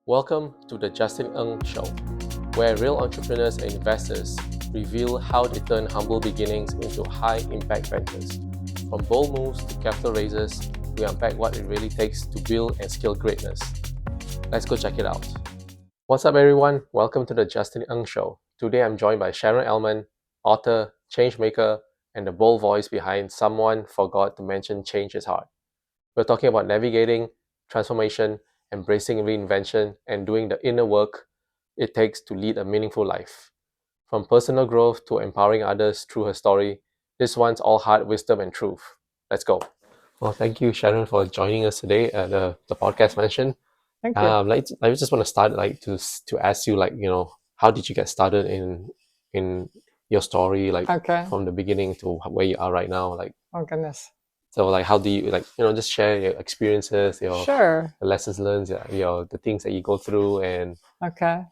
Welcome to the Justin Ng Show, where real entrepreneurs and investors reveal how they turn humble beginnings into high-impact ventures. From bold moves to capital raises, we unpack what it really takes to build and scale greatness. Let's go check it out. What's up, everyone? Welcome to the Justin Ng Show. Today, I'm joined by Sharon Ehlmann, author, changemaker, and the bold voice behind Someone Forgot to Mention Change is Hard. We're talking about navigating transformation, embracing reinvention, and doing the inner work it takes to lead a meaningful life. From personal growth to empowering others through her story, this one's all heart, wisdom, and truth. Let's go. Well, thank you, Sharon, for joining us today at the podcast mention. Thank you. I just want to start to ask you, how did you get started in your story, from the beginning to where you are right now? Oh goodness. So how do you just share your experiences, your Sure. the lessons learned, the things that you go through, and Okay.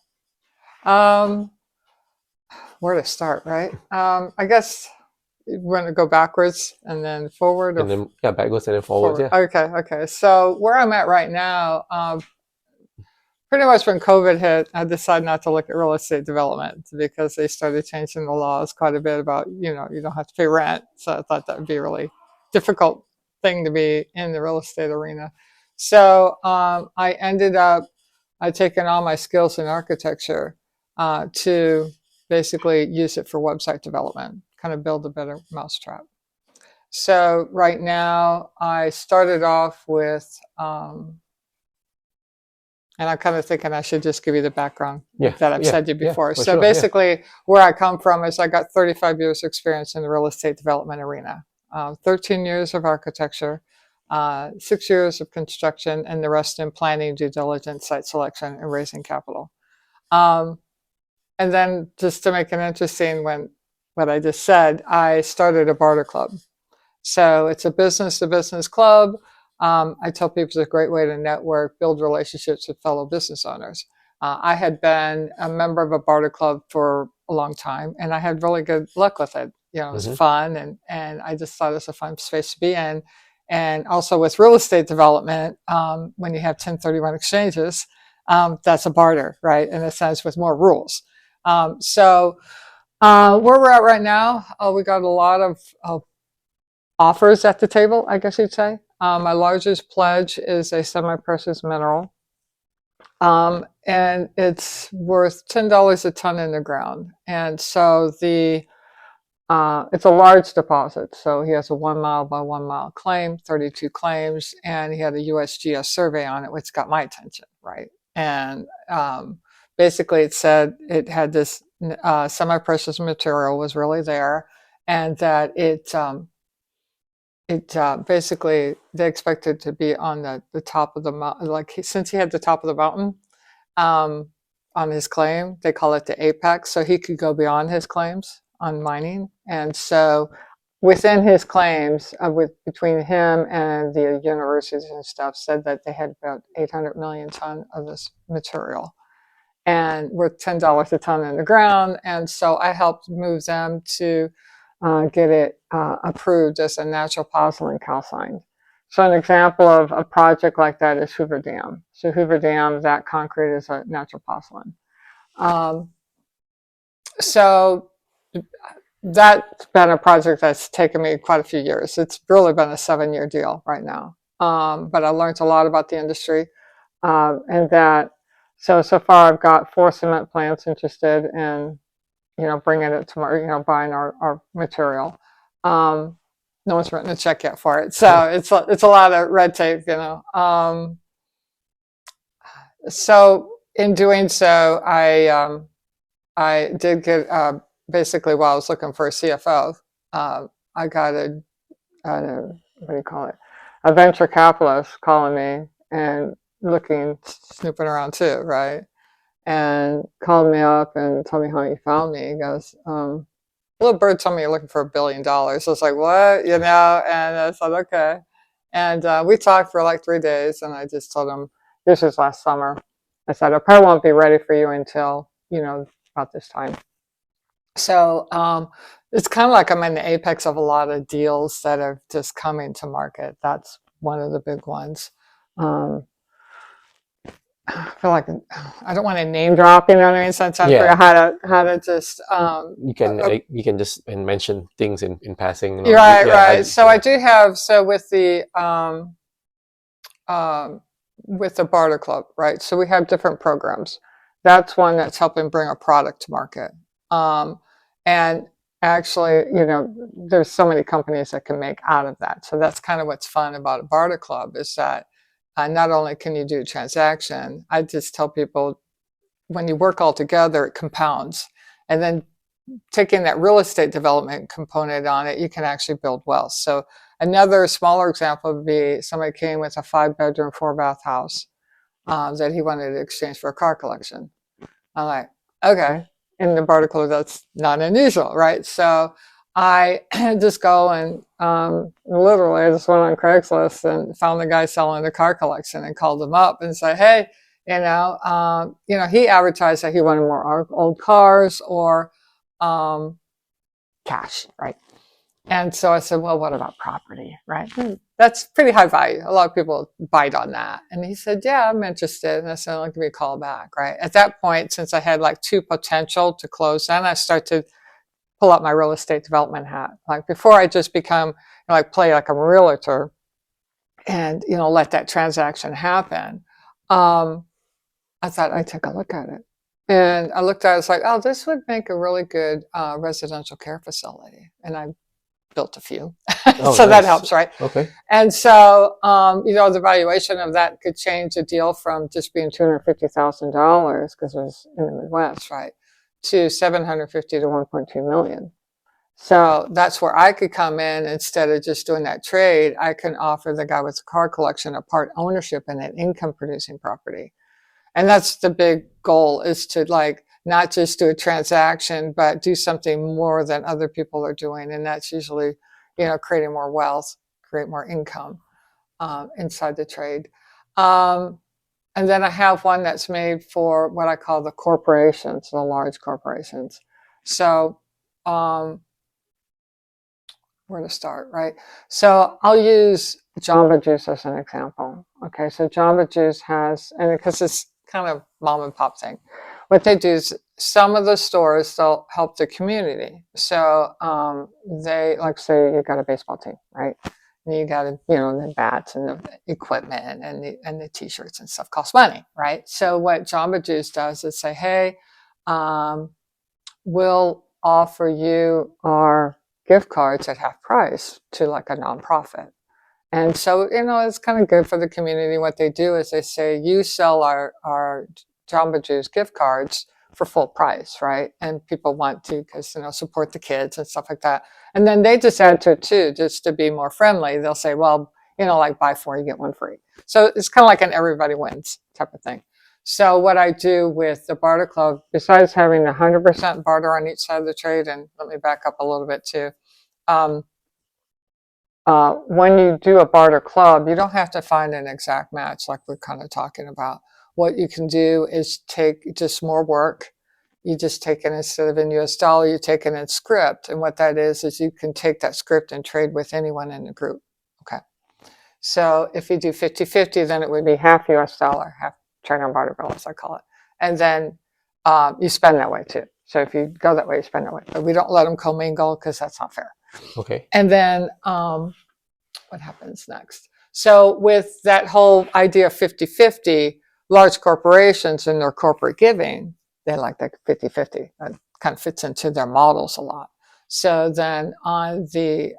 Where to start, right? I guess you want to go backwards and then forward, and then backwards and then forwards. forward. Yeah. Okay. So where I'm at right now, pretty much when COVID hit, I decided not to look at real estate development because they started changing the laws quite a bit about, you don't have to pay rent. So I thought that would be a really difficult thing to be in the real estate arena. So I ended up, I'd taken all my skills in architecture to basically use it for website development, kind of build a better mousetrap. So right now I started off with, and I'm kind of thinking I should just give you the background that I've said to you before. So basically where I come from is I got 35 years experience in the real estate development arena, 13 years of architecture, 6 years of construction, and the rest in planning, due diligence, site selection, and raising capital. And then just to make it interesting, what I just said, I started a barter club. So it's a business-to-business club. I tell people it's a great way to network, build relationships with fellow business owners. I had been a member of a barter club for a long time, and I had really good luck with it. It was fun, and I just thought it was a fun space to be in. And also with real estate development, when you have 1031 exchanges, that's a barter, right? In a sense, with more rules. So where we're at right now, we got a lot of offers at the table, I guess you'd say. My largest pledge is a semi-precious mineral, and it's worth $10 a ton in the ground. And so it's a large deposit. So he has a 1 mile by 1 mile claim, 32 claims, and he had a USGS survey on it, which got my attention, right? And basically it said it had this semi-precious material was really there, and that it basically they expected to be on the top of the mountain. Since he had the top of the mountain on his claim, they call it the apex, so he could go beyond his claims on mining. And so within his claims, between him and the universities and stuff, said that they had about 800 million ton of this material and worth $10 a ton in the ground. And so I helped move them to get it approved as a natural pozzolan calcine. So an example of a project like that is Hoover Dam. So Hoover Dam, that concrete is a natural pozzolan. So that's been a project that's taken me quite a few years. It's really been a 7-year deal right now. But I learned a lot about the industry, and that. So far I've got 4 cement plants interested in bringing it to buying our material. No one's written a check yet for it, so it's a lot of red tape, So in doing so, I did get basically while I was looking for a CFO, I got a what do you call it? A venture capitalist calling me and snooping around too, right? And called me up and told me how he found me. He goes, little bird told me you're looking for $1 billion. I was like, what? And I said, okay. And we talked for like 3 days, and I just told him, this was last summer. I said, I probably won't be ready for you until, about this time. So it's kind of like I'm in the apex of a lot of deals that are just coming to market. That's one of the big ones. I feel like I don't want to name drop, you know what I mean? So I'm trying to figure out how to just you can just mention things in passing, you know. right, Yeah, right. So I do have with the Barter Club, right? So we have different programs. That's one that's helping bring a product to market. And actually, you know, there's so many companies that can make out of that. So that's kind of what's fun about a Barter Club is that not only can you do a transaction, I just tell people when you work all together, it compounds. And then taking that real estate development component on it, you can actually build wealth. So another smaller example would be somebody came with a 5-bedroom, 4-bath house that he wanted to exchange for a car collection. I'm like, okay. In the Barter Club, that's not unusual, right? So I just go and literally I just went on Craigslist and found the guy selling the car collection and called him up and said, hey, he advertised that he wanted more old cars or cash, right? And so I said, well, what about property, right? That's pretty high value. A lot of people bite on that. And he said, yeah, I'm interested. And I said, I'll give me a call back, right? At that point, since I had like 2 potential to close, then I start to pull out my real estate development hat. Like before I just become, play like a realtor and, let that transaction happen. I thought I'd take a look at it. And I looked at it, I was like, oh, this would make a really good residential care facility. And I built a few. Oh, so nice. that helps, right? Okay. And so, the valuation of that could change a deal from just being $250,000 because it was in the Midwest, right, to 750 to 1.2 million. So that's where I could come in instead of just doing that trade. I can offer the guy with the car collection a part ownership in an income producing property. And that's the big goal is to not just do a transaction, but do something more than other people are doing. And that's usually, creating more wealth, create more income inside the trade. And then I have one that's made for what I call the corporations, the large corporations. So where to start, right? So I'll use Jamba Juice as an example. Okay, so Jamba Juice has, and because it's kind of mom and pop thing, what they do is some of the stores, they'll help the community. So they, like say you got a baseball team, right? And you got the bats and the equipment and the t-shirts and stuff cost money, right? So what Jamba Juice does is say, hey, we'll offer you our gift cards at half price to like a nonprofit. And so, it's kind of good for the community. What they do is they say, you sell our Jamba Juice gift cards for full price, right? And people want to because, support the kids and stuff like that. And then they just add to it too, just to be more friendly. They'll say, well, like buy 4, you get 1 free. So it's kind of like an everybody wins type of thing. So what I do with the Barter Club, besides having 100% barter on each side of the trade, and let me back up a little bit too. When you do a Barter Club, you don't have to find an exact match like we're kind of talking about. What you can do is take just more work. You just take it instead of in US dollar, you take it in script. And what that is you can take that script and trade with anyone in the group. Okay. So if you do 50-50, then it would be half US dollar, half TradeonBarter bill, as I call it. And then you spend that way too. So if you go that way, you spend that way. But we don't let them commingle because that's not fair. Okay. And then what happens next? So with that whole idea of 50-50, large corporations in their corporate giving, they like that 50-50. That kind of fits into their models a lot. So then on the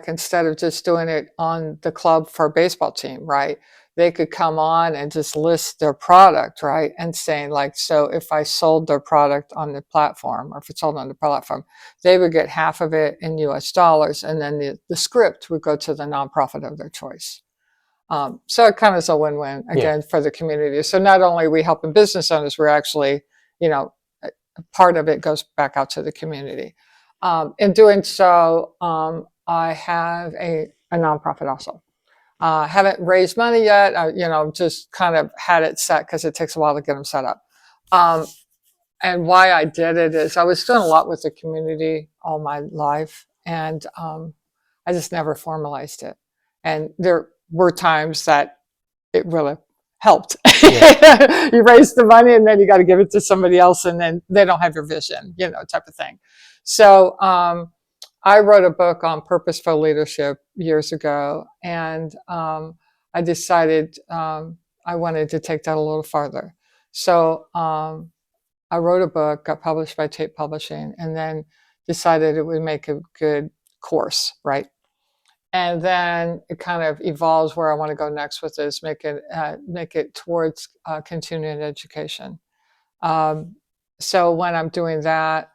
instead of just doing it on the club for a baseball team, right? They could come on and just list their product, right? And saying so if I sold their product on the platform, or if it's sold on the platform, they would get half of it in US dollars. And then the script would go to the nonprofit of their choice. So it kind of is a win-win again for the community. So not only are we helping business owners, we're actually, part of it goes back out to the community. In doing so, I have a nonprofit also. Haven't raised money yet. Just kind of had it set because it takes a while to get them set up. And why I did it is I was doing a lot with the community all my life, and I just never formalized it. And there were times that it really helped. Yeah. You raise the money and then you got to give it to somebody else, and then they don't have your vision, type of thing. So I wrote a book on purposeful leadership years ago, and I decided I wanted to take that a little farther. So I wrote a book, got published by Tate Publishing, and then decided it would make a good course, right? And then it kind of evolves where I want to go next with this, make it towards continuing education. So when I'm doing that,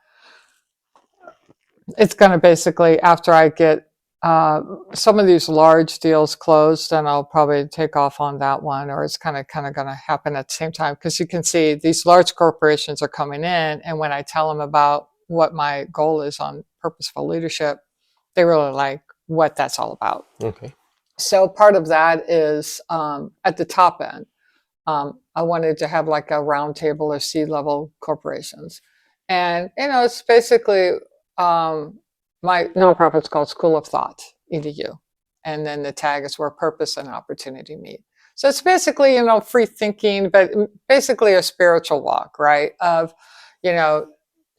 it's going to basically, after I get some of these large deals closed, then I'll probably take off on that one, or it's kind of going to happen at the same time, because you can see these large corporations are coming in, and when I tell them about what my goal is on purposeful leadership, they really like what that's all about. Okay. So part of that is at the top end. I wanted to have like a round table of C-level corporations. And, it's basically, my nonprofit's called School of Thought, EDU. And then the tag is where purpose and opportunity meet. So it's basically, free thinking, but basically a spiritual walk, right? Of,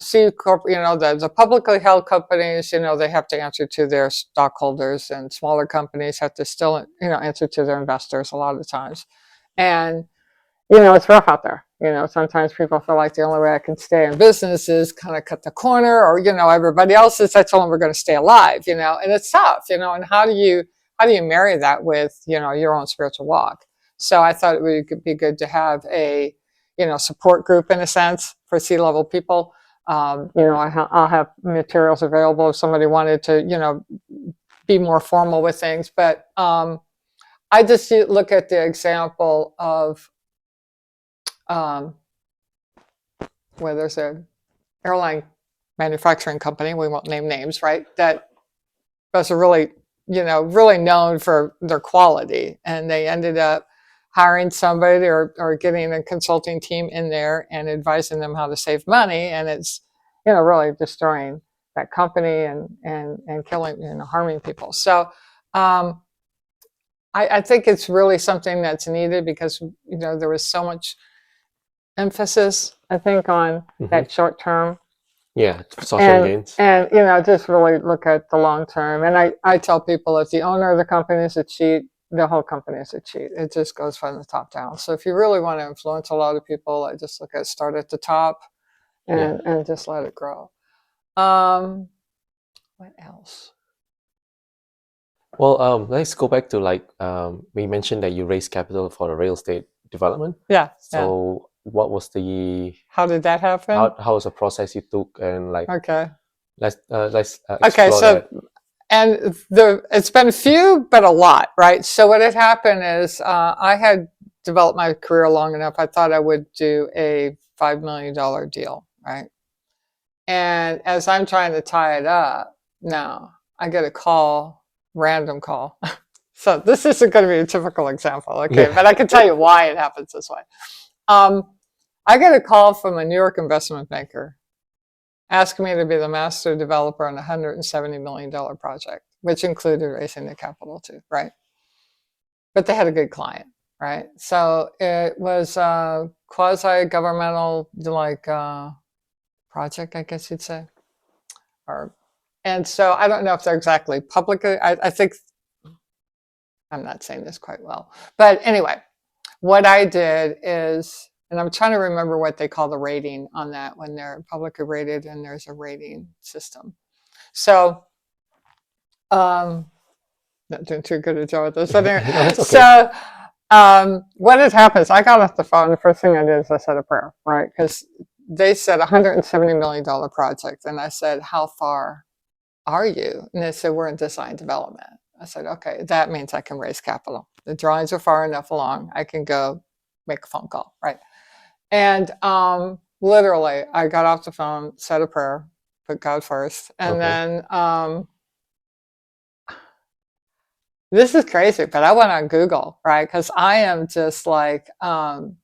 C corp, the publicly held companies, they have to answer to their stockholders, and smaller companies have to still, answer to their investors a lot of times. And it's rough out there. Sometimes people feel like the only way I can stay in business is kind of cut the corner, or, everybody else is, I told them we're going to stay alive, and it's tough, and how do you marry that with, your own spiritual walk? So I thought it would be good to have a, support group in a sense for C-level people. I'll have materials available if somebody wanted to, be more formal with things. But I just look at the example of where there's an airline manufacturing company, we won't name names, right, that was really known for their quality, and they ended up hiring somebody or getting a consulting team in there and advising them how to save money, and it's really destroying that company and killing, harming people. So I think it's really something that's needed, because there was so much emphasis, I think, on that short term. Yeah, social gains. And just really look at the long term. And I tell people, if the owner of the company is a cheat, the whole company is a cheat. It just goes from the top down. So if you really want to influence a lot of people, I just look at start at the top and just let it grow. What else? Well, let's go back to we mentioned that you raised capital for the real estate development. Yeah. So what was how did that happen? How was the process you took, and okay, let's explore so that. And it's been few, but a lot, right? So what had happened is I had developed my career long enough. I thought I would do a $5 million deal, right? And as I'm trying to tie it up, now I get a call, random call. So this isn't going to be a typical example, okay? But I can tell you why it happens this way. I get a call from a New York investment banker asking me to be the master developer on a $170 million project, which included raising the capital too, right? But they had a good client, right? So it was a quasi-governmental project, I guess you'd say. And so I don't know if they're exactly public. I think, I'm not saying this quite well. But anyway, what I did is, and I'm trying to remember what they call the rating on that when they're publicly rated and there's a rating system. So, not doing too good a job with this. But anyway, No, okay. So, what had happened is I got off the phone. The first thing I did is I said a prayer, right? Because they said $170 million project. And I said, how far are you? And they said, we're in design development. I said, okay, that means I can raise capital. The drawings are far enough along. I can go make a phone call, right? And literally, I got off the phone, said a prayer, put God first. And then, this is crazy, but I went on Google, right? Because I am just like, and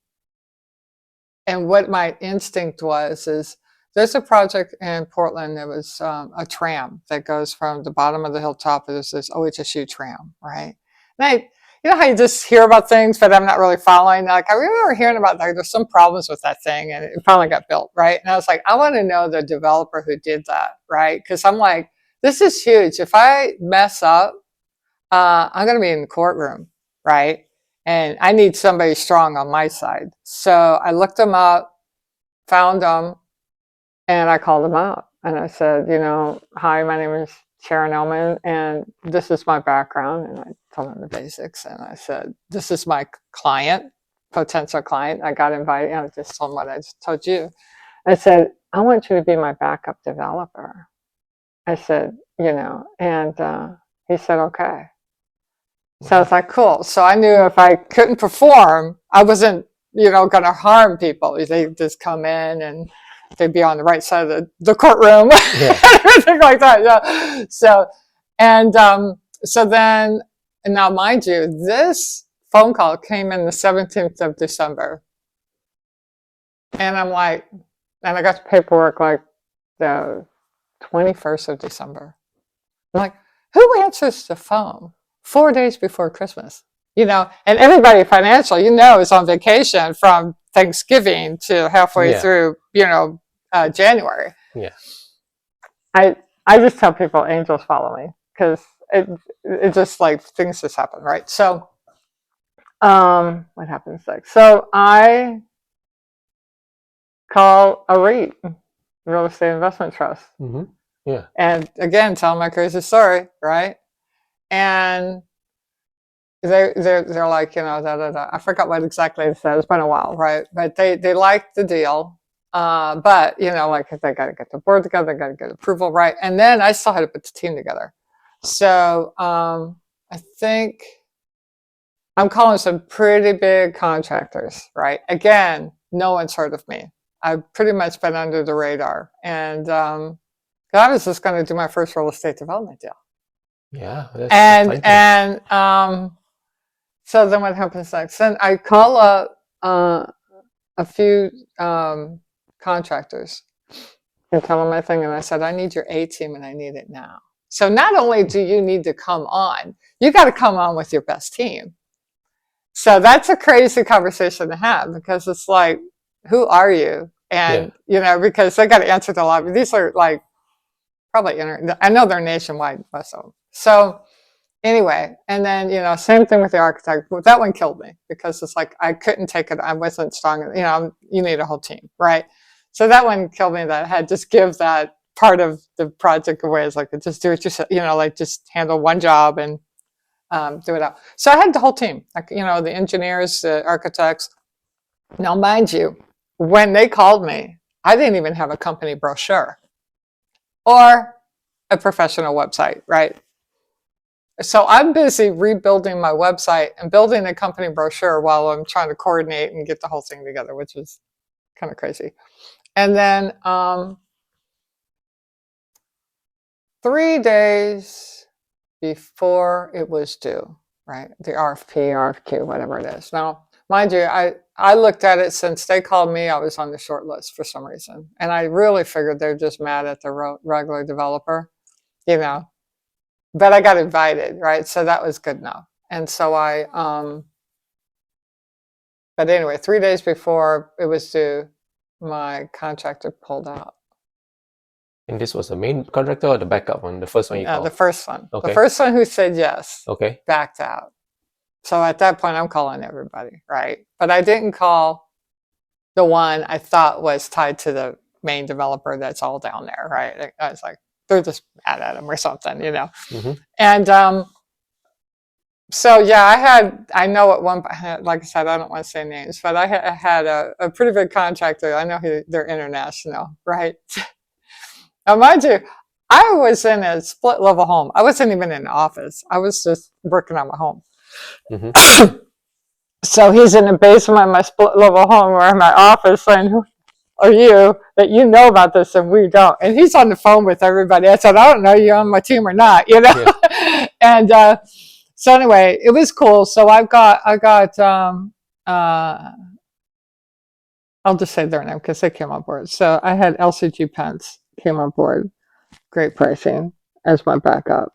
what my instinct is there's a project in Portland that was a tram that goes from the bottom of the hilltop. There's this OHSU tram, right? And you know how you just hear about things, but I'm not really following. Like I remember hearing about like there's some problems with that thing, and it finally got built, right? And I was like, I want to know the developer who did that, right? Because I'm like, this is huge. If I mess up, I'm going to be in the courtroom, right? And I need somebody strong on my side. So I looked them up, found them, and I called them out. And I said, you know, hi, my name is Sharon Ehlmann, and this is my background. And I told them the basics. And I said, this is my client, potential client. I got invited, and I just told them what I just told you. I said, I want you to be my backup developer. I said, you know, and he said, okay. So I was like, cool. So I knew if I couldn't perform, I wasn't, you know, going to harm people. They just come in and they'd be on the right side of the courtroom, Yeah. everything like that. Yeah. So, and so then, and now mind you, this phone call came in the 17th of December. And I'm like, and I got the paperwork like the 21st of December. I'm like, who answers the phone 4 days before Christmas? You know, and everybody financial, you know, is on vacation from Thanksgiving to halfway through, you know, January. Yeah. I just tell people angels follow me because it just like things just happen, right? So, what happens next? So I call a REIT, real estate investment trust. Mm-hmm. Yeah. And again, tell my crazy story, right? And they're like, you know, I forgot what exactly they said. It's been a while, right? But they liked the deal. But you know, like they got to get the board together, they got to get approval, right? And then I still had to put the team together. So I think I'm calling some pretty big contractors, right? Again, no one's heard of me. I've pretty much been under the radar, and I was just going to do my first real estate development deal. Yeah, that's and so then what happens next? Then I call up a few contractors and tell them my thing, and I said, I need your A team, and I need it now. So not only do you need to come on, you got to come on with your best team. So that's a crazy conversation to have because it's like, who are you? And you know, because they got to answer to a lot. These are like probably I know they're nationwide, most of them. So anyway, and then, you know, same thing with the architect. That one killed me because it's like I couldn't take it. I wasn't strong. You know, you need a whole team, right? So that one killed me. That I had just give that part of the project away. It's like just do it yourself. You know, like just handle one job and do it out. So I had the whole team. Like, you know, the engineers, the architects. Now, mind you, when they called me, I didn't even have a company brochure or a professional website, right? So I'm busy rebuilding my website and building a company brochure while I'm trying to coordinate and get the whole thing together, which is kind of crazy. And then 3 days before it was due, right? The RFP, RFQ, whatever it is. Now, mind you, I looked at it since they called me, I was on the short list for some reason. And I really figured they're just mad at the regular developer, you know. But I got invited, right? So that was good enough. And so but anyway, 3 days before it was due, my contractor pulled out. And this was the main contractor or the backup one, the first one you called? The first one. Okay. The first one who said yes. Okay. Backed out. So at that point, I'm calling everybody, right? But I didn't call the one I thought was tied to the main developer that's all down there, right? I was like, they're just mad at him or something, you know? Mm-hmm. And so, yeah, I know at one point, like I said, I don't want to say names, but I had a pretty big contractor. I know they're international, right? Now, mind you, I was in a split level home. I wasn't even in the office. I was just working on my home. Mm-hmm. So he's in the basement of my split level home or in my office saying, who are you that you know about this and we don't? And he's on the phone with everybody. I said, I don't know you on my team or not, you know? Yeah. And so anyway, it was cool. So I got I'll just say their name because they came on board. So I had LCG Pence came on board. Great pricing as my backup.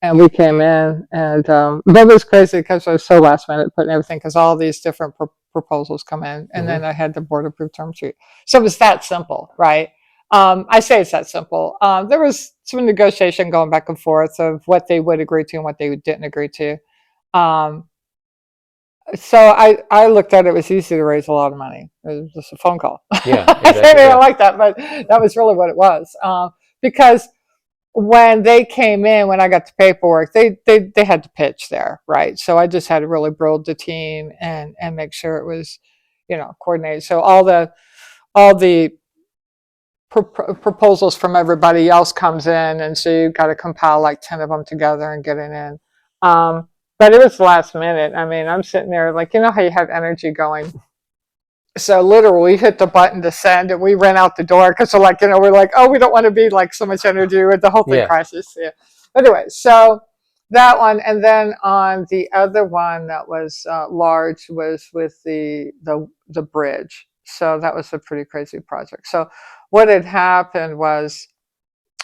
and we came in, and that was crazy because it was so last minute putting everything, because all these different proposals come in, and then I had the board approved term sheet. So it was that simple, right? I say it's that simple. There was some negotiation going back and forth of what they would agree to and what they didn't agree to. So I looked at it, was easy to raise a lot of money. It was just a phone call. Yeah, I exactly. didn't like that, but that was really what it was. Because when they came in, when I got the paperwork, they had to pitch there, right? So I just had to really build the team and make sure it was, coordinated. So all the proposals from everybody else comes in, and so you've got to compile like 10 of them together and get it in. But it was last minute. I mean, I'm sitting there like, how you have energy going. So literally we hit the button to send, and we ran out the door because we're like, we're like, oh, we don't want to be like so much energy with the whole thing crashes. Yeah. Anyway, so that one, and then on the other one that was large was with the bridge. So that was a pretty crazy project. So what had happened was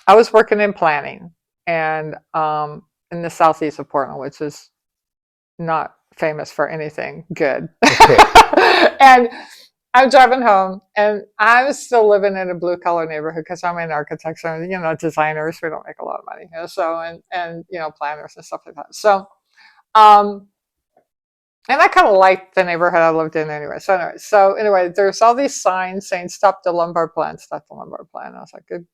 I was working in planning, and in the southeast of Portland, which is not famous for anything good. Okay. And I'm driving home, and I was still living in a blue collar neighborhood because I'm in architecture, designers, we don't make a lot of money, so, and planners and stuff like that. So, and I kind of liked the neighborhood I lived in anyway. So anyway, there's all these signs saying, stop the lumbar plan, stop the lumbar plan. I was like, good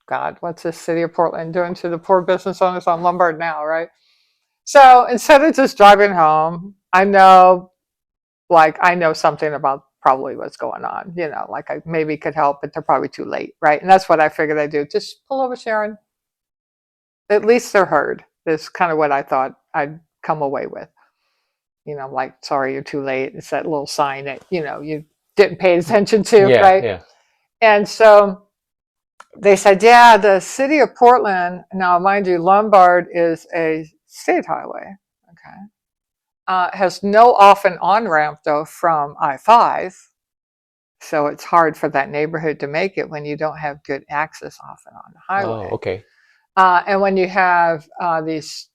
God, what's this city of Portland doing to the poor business owners on Lombard now, right? So instead of just driving home, I know something about probably what's going on, like I maybe could help, but they're probably too late, right? And that's what I figured I'd do. Just pull over, Sharon. At least they're heard. That's kind of what I thought I'd come away with. Like, sorry, you're too late. It's that little sign that, you didn't pay attention to, right? Yeah. And so they said, yeah, the city of Portland, now mind you, Lombard is a state highway, okay? Has no off and on ramp though from I-5. So it's hard for that neighborhood to make it when you don't have good access off and on the highway. Oh, okay. And when you have these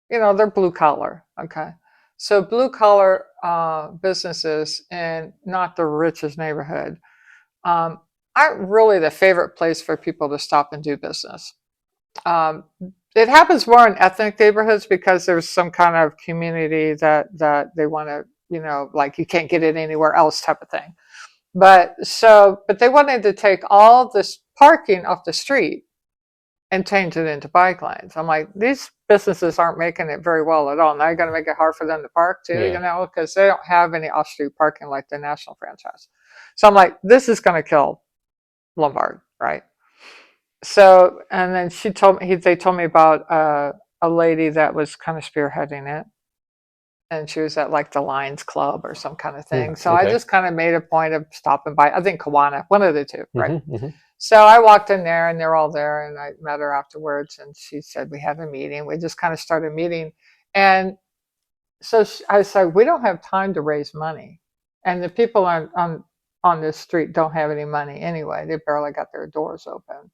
they're blue collar, okay? So blue collar businesses in not the richest neighborhood aren't really the favorite place for people to stop and do business. It happens more in ethnic neighborhoods because there's some kind of community that they want to, like you can't get it anywhere else type of thing. But they wanted to take all this parking off the street and change it into bike lanes. I'm like, these businesses aren't making it very well at all. Now you're going to make it hard for them to park too, because they don't have any off-street parking like the national franchise. So I'm like, this is going to kill Lombard, right? So, and then they told me about a lady that was kind of spearheading it. And she was at like the Lions Club or some kind of thing. So I just kind of made a point of stopping by. I think Kiwanis, one of the two, right? So I walked in there, and they're all there, and I met her afterwards, and she said, we had a meeting. We just kind of started meeting. And so I said, we don't have time to raise money. And the people on this street don't have any money anyway. They barely got their doors open.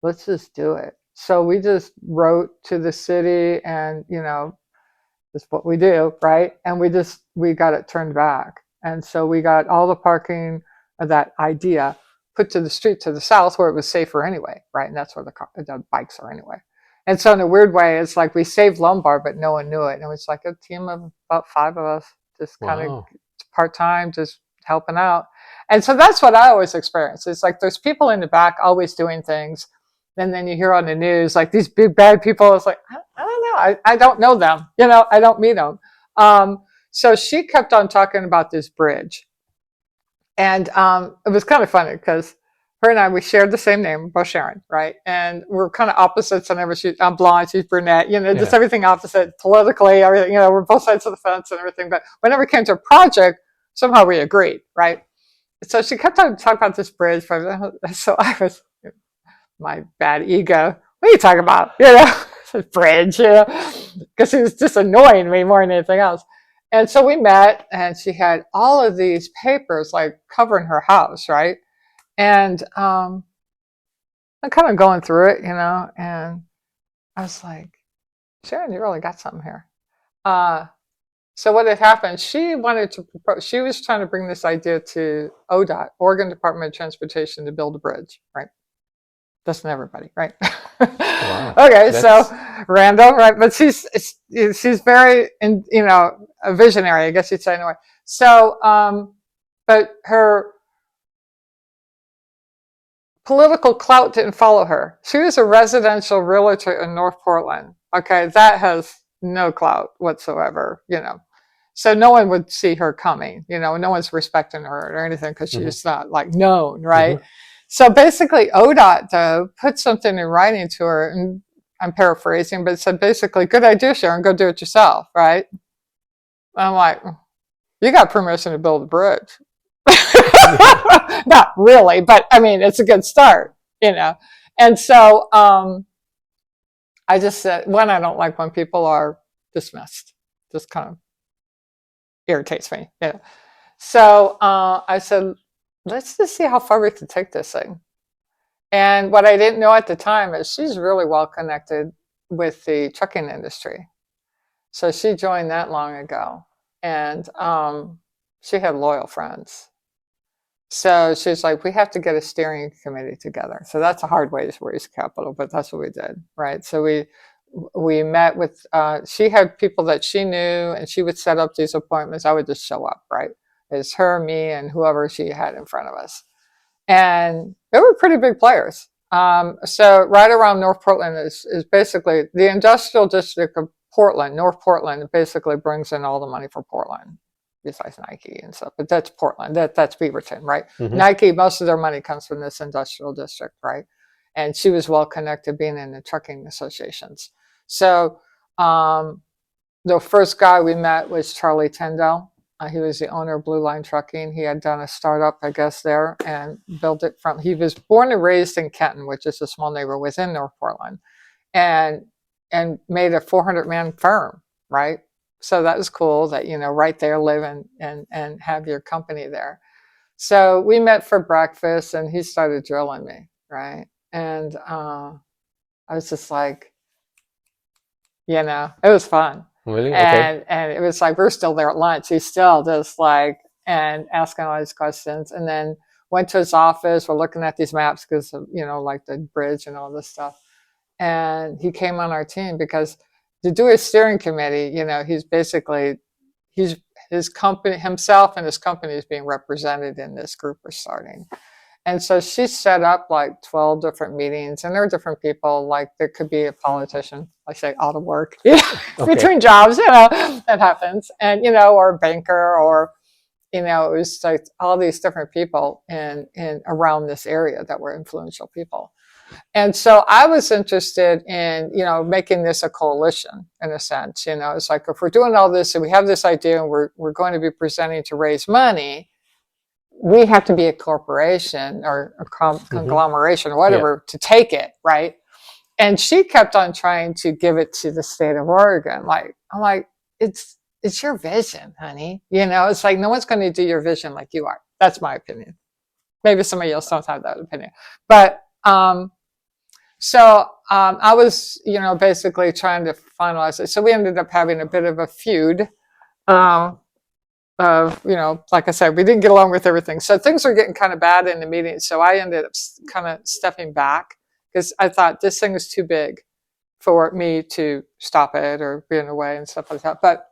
Let's just do it. So we just wrote to the city, and, that's what we do, right? And we got it turned back. And so we got all the parking of that idea put to the street to the south where it was safer anyway, right? And that's where the bikes are anyway. And so in a weird way, it's like we saved Lombard, but no one knew it. And it was like a team of about 5 of us, just kind of part-time, just helping out. And so that's what I always experience. It's like there's people in the back always doing things. And then you hear on the news, like these big bad people, it's like, I don't know. I don't know them. I don't meet them. So she kept on talking about this bridge. And it was kind of funny because her and I, we shared the same name, both Sharon, right? And we're kind of opposites on everything. I'm blonde, she's brunette, just everything opposite politically, everything, we're both sides of the fence and everything. But whenever it came to a project, somehow we agreed, right? So she kept on talking about this bridge. So I was, my bad ego, what are you talking about? Bridge, because she was just annoying me more than anything else. And so we met, and she had all of these papers like covering her house, right? And I'm kind of going through it, and I was like, Sharon, you really got something here. So what had happened, she wanted to propose, she was trying to bring this idea to ODOT, Oregon Department of Transportation, to build a bridge, right? Doesn't everybody, right? Wow. Okay, That's so random, right? But she's very, a visionary, I guess you'd say, anyway. So, but her political clout didn't follow her. She was a residential realtor in North Portland. Okay, that has no clout whatsoever, So no one would see her coming, no one's respecting her or anything because she's not like known, right? So basically ODOT though put something in writing to her, and I'm paraphrasing, but it said basically, good idea, Sharon, go do it yourself, right? I'm like, you got permission to build a bridge. Not really, but I mean, it's a good start, And so I just said, one, I don't like when people are dismissed. Just kind of irritates me. So I said, let's just see how far we can take this thing. And what I didn't know at the time is she's really well connected with the trucking industry. So she joined that long ago. And she had loyal friends. So she's like, we have to get a steering committee together. So that's a hard way to raise capital, but that's what we did, right? So we met with, she had people that she knew, and she would set up these appointments. I would just show up, right? It's her, me, and whoever she had in front of us. And they were pretty big players. So right around North Portland is basically the industrial district of Portland. North Portland basically brings in all the money for Portland, besides Nike and stuff. But that's Portland. That's Beaverton, right? Nike, most of their money comes from this industrial district, right? And she was well connected being in the trucking associations. So the first guy we met was Charlie Tyndall. He was the owner of Blue Line Trucking. He had done a startup, I guess, there and built it from, he was born and raised in Kenton, which is a small neighborhood within North Portland, and made a 400-man firm, right? So that was cool that, right there, live and have your company there. So we met for breakfast and he started drilling me, right? And I was just like, it was fun. really okay. And it was like, we're still there at lunch. He's still just like, and asking all these questions. And then went to his office. We're looking at these maps because, like the bridge and all this stuff. And he came on our team because to do a steering committee, he's basically, his company, himself and his company is being represented in this group we're starting. And so she set up like 12 different meetings, and there are different people, like there could be a politician, I say out of work, between jobs, that happens. And, or a banker, or, it was like all these different people in around this area that were influential people. And so I was interested in, making this a coalition in a sense. It's like, if we're doing all this and we have this idea and we're going to be presenting to raise money, we have to be a corporation or a conglomeration or whatever to take it, right? And she kept on trying to give it to the state of Oregon. I'm like, it's your vision, honey. It's like no one's going to do your vision like you are. That's my opinion. Maybe somebody else don't have that opinion. But so I was, basically trying to finalize it. So we ended up having a bit of a feud. Like I said, we didn't get along with everything. So things were getting kind of bad in the meeting. So I ended up kind of stepping back because I thought this thing is too big for me to stop it or be in the way and stuff like that. But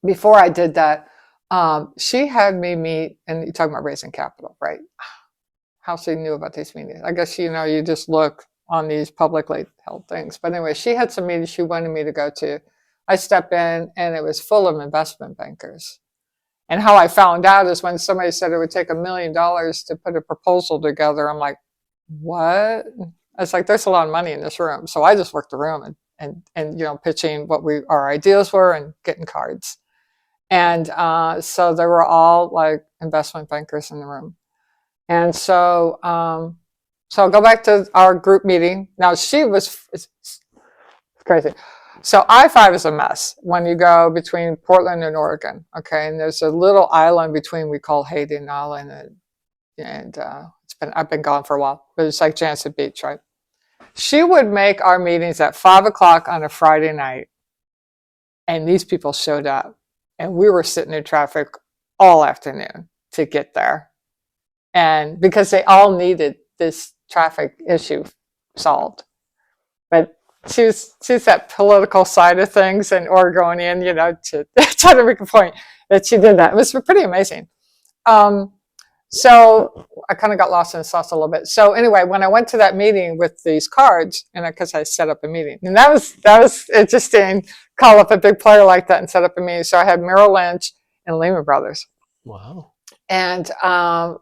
before I did that, she had me meet, and you're talking about raising capital, right? How she knew about these meetings. I guess, you just look on these publicly held things. But anyway, she had some meetings she wanted me to go to. I step in and it was full of investment bankers. And how I found out is when somebody said it would take $1 million to put a proposal together. I'm like, what? It's like, there's a lot of money in this room. So I just worked the room and pitching what our ideas were and getting cards. And so there were all like investment bankers in the room. And so, so I'll go back to our group meeting. Now it's crazy. So I-5 is a mess when you go between Portland and Oregon, okay? And there's a little island between, we call Hayden Island, and I've been gone for a while, but it's like Janset Beach, right? She would make our meetings at 5 o'clock on a Friday night. And these people showed up. And we were sitting in traffic all afternoon to get there. And because they all needed this traffic issue solved. But she's that political side of things and Oregonian, you know, to try to make a point that she did that. It was pretty amazing. So I kind of got lost in the sauce a little bit. So anyway, when I went to that meeting with these cards, and because I set up a meeting, and that was interesting. Call up a big player like that and set up a meeting. So I had Merrill Lynch and Lehman Brothers. Wow. And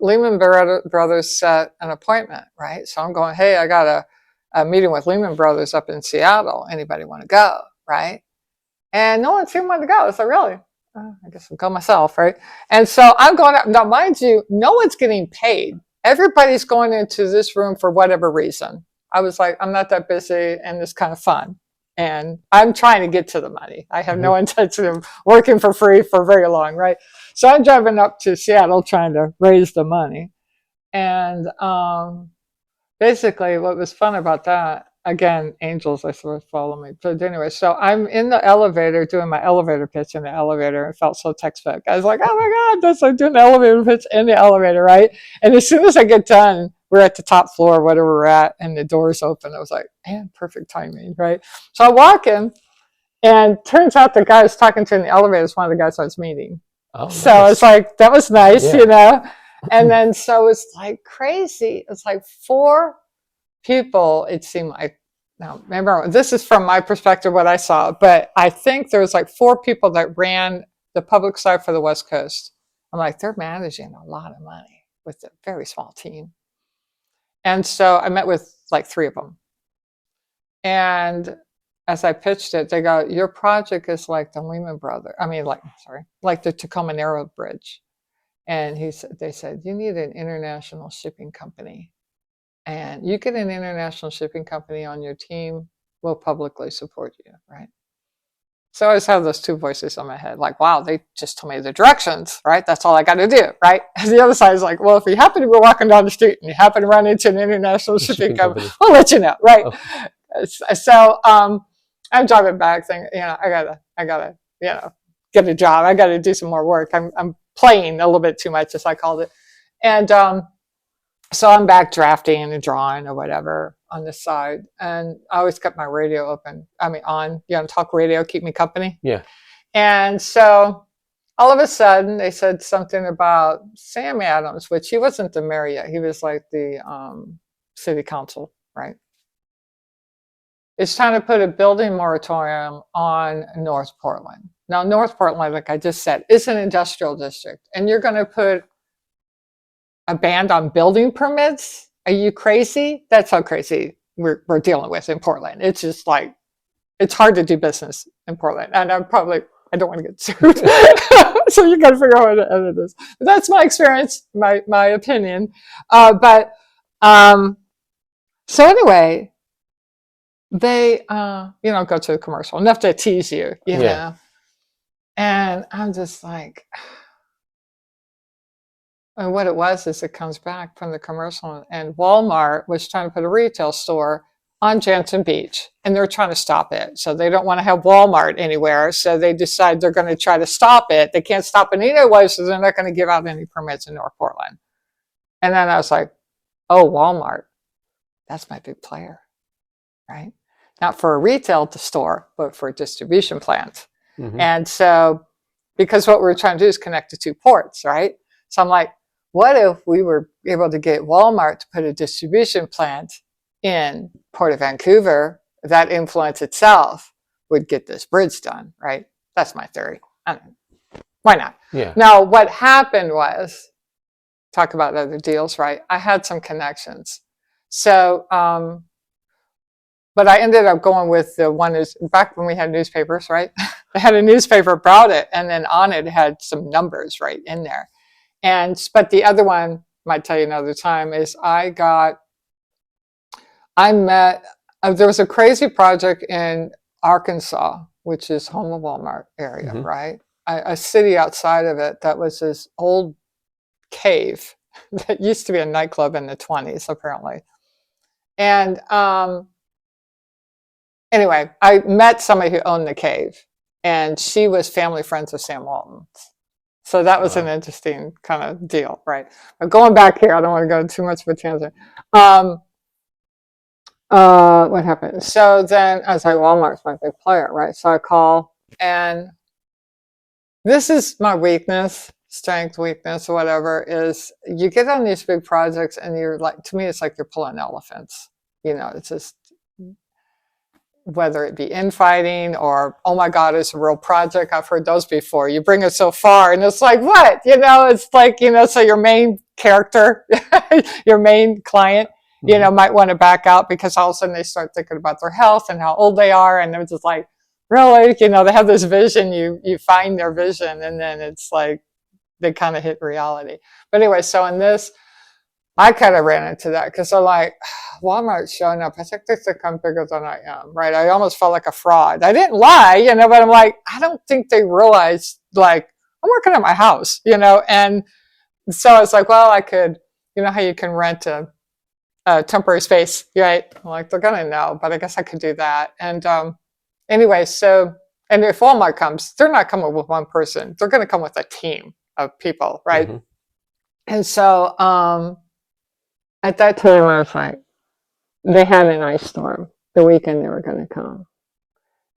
Lehman Brothers set an appointment, right? So I'm going, hey, I got a meeting with Lehman Brothers up in Seattle. Anybody want to go, right? And no one seemed to want to go. So really, I guess I'll go myself, right? And so I'm going up. Now, mind you, no one's getting paid. Everybody's going into this room for whatever reason. I was like, I'm not that busy, and it's kind of fun. And I'm trying to get to the money. I have no intention of working for free for very long, right? So I'm driving up to Seattle trying to raise the money. And basically what was fun about that, again, angels, I sort of follow me. But anyway, so I'm in the elevator doing my elevator pitch in the elevator. It felt so textbook. I was like, oh my God, I'm doing the elevator pitch in the elevator, right? And as soon as I get done, we're at the top floor, whatever we're at, and the doors open. I was like, man, perfect timing, right? So I walk in, and turns out the guy I was talking to in the elevator is one of the guys I was meeting. Oh, so nice. It's like, that was nice, yeah. You know? And then, so it's like crazy. It's like 4 people, it seemed like. Now, remember, this is from my perspective, what I saw, but I think there was like 4 people that ran the public side for the West Coast. I'm like, they're managing a lot of money with a very small team. And so I met with like 3 of them. And as I pitched it, they go, your project is like the Lehman Brothers. I mean, like the Tacoma Narrow Bridge. And they said, you need an international shipping company. And you get an international shipping company on your team, we'll publicly support you, right? So I always have those 2 voices in my head, like, wow, they just told me the directions, right? That's all I got to do, right? And the other side is like, well, if you happen to be walking down the street and you happen to run into an international shipping company, we'll let you know, right? Oh. So I'm driving back thinking, you know, I gotta, you know, get a job. I got to do some more work. I'm playing a little bit too much, as I called it. And so I'm back drafting and drawing or whatever on the side. And I always kept my radio open. I mean, on, you know, talk radio, keep me company. Yeah. And so all of a sudden they said something about Sam Adams, which he wasn't the mayor yet. He was like the city council, right? It's trying to put a building moratorium on North Portland. Now, North Portland, like I just said, is an industrial district. And you're going to put a ban on building permits? Are you crazy? That's how crazy we're dealing with in Portland. It's just like, it's hard to do business in Portland. And I don't want to get sued. So you got to figure out how to edit this. But that's my experience, my opinion. So anyway, they, you know, go to a commercial, enough to tease you, you know? And I'm just like, and what it was is it comes back from the commercial, and Walmart was trying to put a retail store on Jansen Beach, and they're trying to stop it. So they don't want to have Walmart anywhere. So they decide they're going to try to stop it. They can't stop it either way, so they're not going to give out any permits in North Portland. And then I was like, oh, Walmart, that's my big player, right? Not for a retail store, but for a distribution plant. Mm-hmm. And so, because what we're trying to do is connect the 2 ports, right? So I'm like, what if we were able to get Walmart to put a distribution plant in Port of Vancouver? That influence itself would get this bridge done, right? That's my theory. Why not? Yeah. Now, what happened was, talk about other deals, right? I had some connections. So, but I ended up going with the one is back when we had newspapers, right? I had a newspaper about it, and then on it had some numbers right in there. But the other one, might tell you another time, is there was a crazy project in Arkansas, which is home of Walmart area, mm-hmm. right? A city outside of it that was this old cave that used to be a nightclub in the 1920s, apparently. And anyway, I met somebody who owned the cave, and she was family friends with Sam Walton's. So that was an interesting kind of deal, right? But going back here, I don't want to go too much of a tangent. What happened? So then I was like, Walmart's my big player, right? So I call, and this is my weakness, strength, weakness, or whatever, is you get on these big projects and you're like, to me, it's like you're pulling elephants. It's just, whether it be infighting or, oh my God, it's a real project. I've heard those before. You bring it so far and it's like, what? It's like, so your main character, your main client, might want to back out because all of a sudden they start thinking about their health and how old they are. And they're just like, really? They have this vision, you find their vision, and then it's like, they kind of hit reality. But anyway, so in this, I kind of ran into that because I'm like, Walmart's showing up. I think they think I'm bigger than I am, right? I almost felt like a fraud. I didn't lie, but I'm like, I don't think they realized, like, I'm working at my house, and so I was like, well, I could, how you can rent a temporary space, right? I'm like, they're going to know, but I guess I could do that. And anyway, so, and if Walmart comes, they're not coming with one person. They're going to come with a team of people, right? And so, at that time, I was like, they had an ice storm the weekend they were going to come.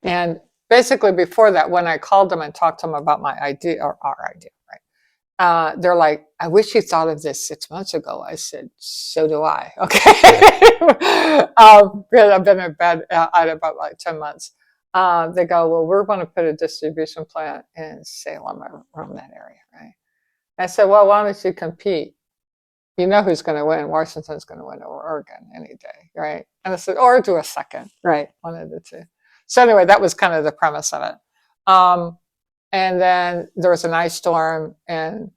And basically before that, when I called them and talked to them about my idea, or our idea, right? They're like, I wish you thought of this 6 months ago. I said, so do I. Okay. I've been in bed at about like 10 months. They go, well, we're going to put a distribution plant in Salem around that area, right? I said, well, why don't you compete? You know who's going to win. Washington's going to win over Oregon any day, right? And I said, or do a second, right? One of the two. So anyway, that was kind of the premise of it. And then there was an ice storm, and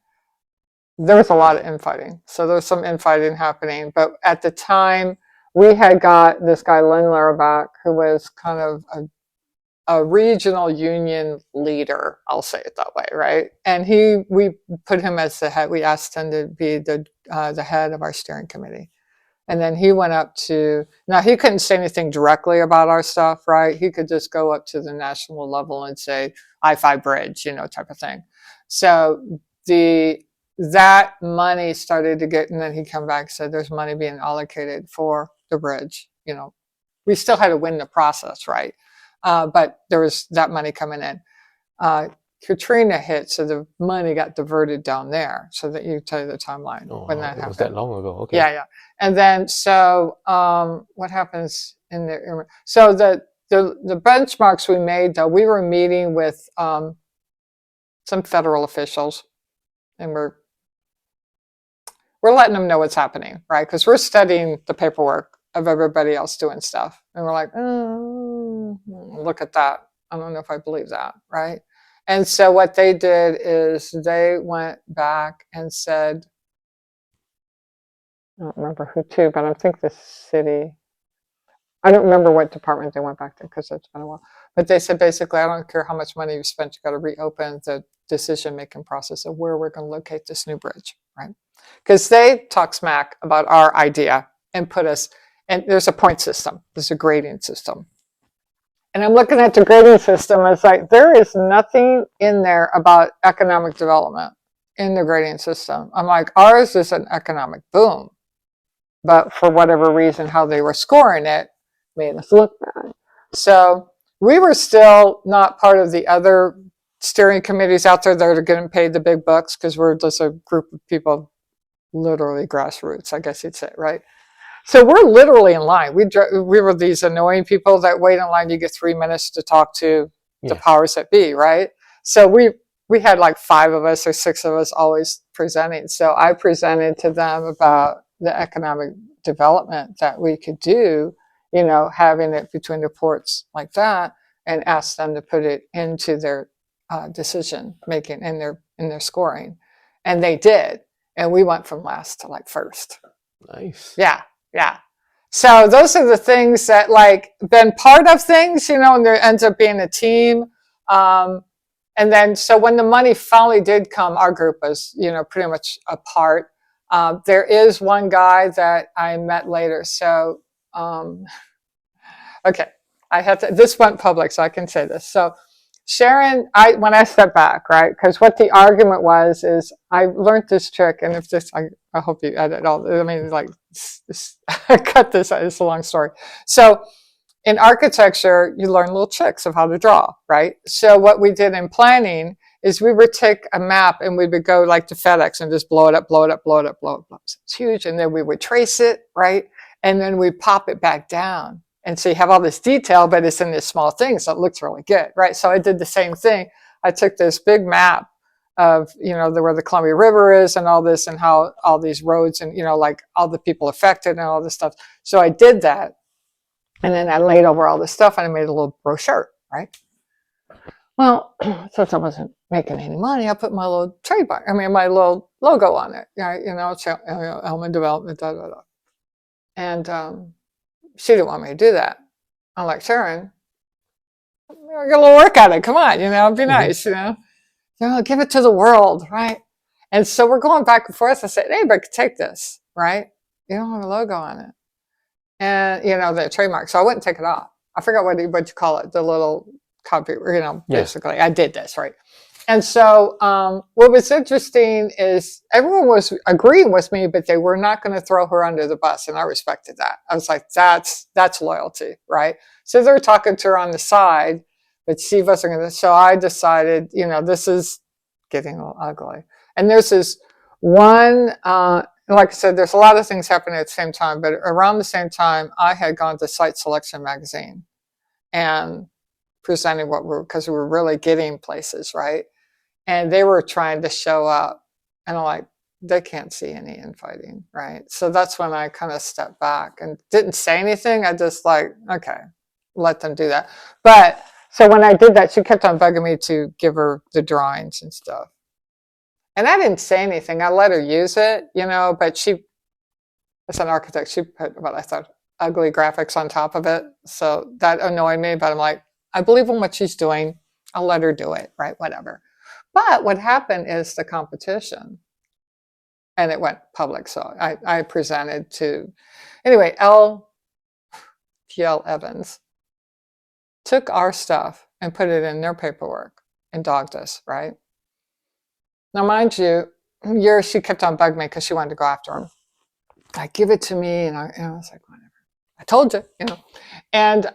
there was a lot of infighting. So there was some infighting happening. But at the time, we had got this guy, Len Larabach, who was kind of a regional union leader, I'll say it that way, right? And we put him as the head. We asked him to be the head of our steering committee. And then he went up to, now he couldn't say anything directly about our stuff, right? He could just go up to the national level and say, I-5 bridge, type of thing. So that money started to get, and then he come back and said, there's money being allocated for the bridge. We still had to win the process, right? But there was that money coming in. Katrina hit, so the money got diverted down there. So that you tell you the timeline when that happened. Was that long ago? Okay. Yeah. And then so what happens in the so the benchmarks we made, though, we were meeting with some federal officials, and we're letting them know what's happening, right? Because we're studying the paperwork of everybody else doing stuff, and we're like, look at that. I don't know if I believe that, right? And so what they did is they went back and said, I don't remember who to, but I think the city, I don't remember what department they went back to because it's been a while. But they said, basically, I don't care how much money you spent, you got to reopen the decision-making process of where we're going to locate this new bridge, right? Because they talk smack about our idea and put us, and there's a point system, there's a grading system. And I'm looking at the grading system, it's like, there is nothing in there about economic development in the grading system. I'm like, ours is an economic boom. But for whatever reason, how they were scoring it made us look bad. So we were still not part of the other steering committees out there that are getting paid the big bucks, because we're just a group of people, literally grassroots, I guess you'd say, right? So we're literally in line. We were these annoying people that wait in line. You get 3 minutes to talk to the powers that be, right? So we had like 5 of us or 6 of us always presenting. So I presented to them about the economic development that we could do, having it between the ports like that, and asked them to put it into their decision making in their scoring, and they did. And we went from last to like first. Nice. Yeah. So those are the things that like been part of things, and there ends up being a team. And then, so when the money finally did come, our group was, pretty much apart. There is one guy that I met later. So, okay. I had to, this went public, so I can say this. So Sharon, when I stepped back, right, because what the argument was is I learned this trick, and if this, I hope you edit all, I mean, like, cut this, it's a long story. So in architecture, you learn little tricks of how to draw, right? So what we did in planning is we would take a map and we would go like to FedEx and just blow it up, blow it up, blow it up, blow it up. So it's huge. And then we would trace it, right? And then we pop it back down. And so you have all this detail, but it's in this small thing. So it looks really good, right? So I did the same thing. I took this big map of, where the Columbia River is and all this and how all these roads and, like all the people affected and all this stuff. So I did that. And then I laid over all this stuff and I made a little brochure, right? Well, since I wasn't making any money, I put my little my little logo on it, right? Ehlmann Development, da, da, da. And she didn't want me to do that. I'm like, Sharon, get a little work out of it. Come on, it'd be nice, give it to the world, right? And so we're going back and forth. I said, anybody could take this, right? You don't have a logo on it. And, the trademark. So I wouldn't take it off. I forgot what you call it, the little copy, basically. I did this, right? And so what was interesting is everyone was agreeing with me, but they were not going to throw her under the bus. And I respected that. I was like, that's loyalty, right? So they were talking to her on the side, but she wasn't going to. So I decided, this is getting a little ugly. And there's this one, like I said, there's a lot of things happening at the same time, but around the same time, I had gone to Site Selection magazine and presented because we were really getting places, right? And they were trying to show up, and I'm like, they can't see any infighting, right? So that's when I kind of stepped back and didn't say anything. I just okay, let them do that. But so when I did that, she kept on bugging me to give her the drawings and stuff. And I didn't say anything. I let her use it, but she, as an architect, she put what I thought ugly graphics on top of it. So that annoyed me, but I'm like, I believe in what she's doing. I'll let her do it, right? Whatever. But what happened is the competition, and it went public. So I presented to, anyway, T.L. Evans took our stuff and put it in their paperwork and dogged us, right? Now, mind you, she kept on bugging me because she wanted to go after him. Like, give it to me. And I was like, whatever. I told you, And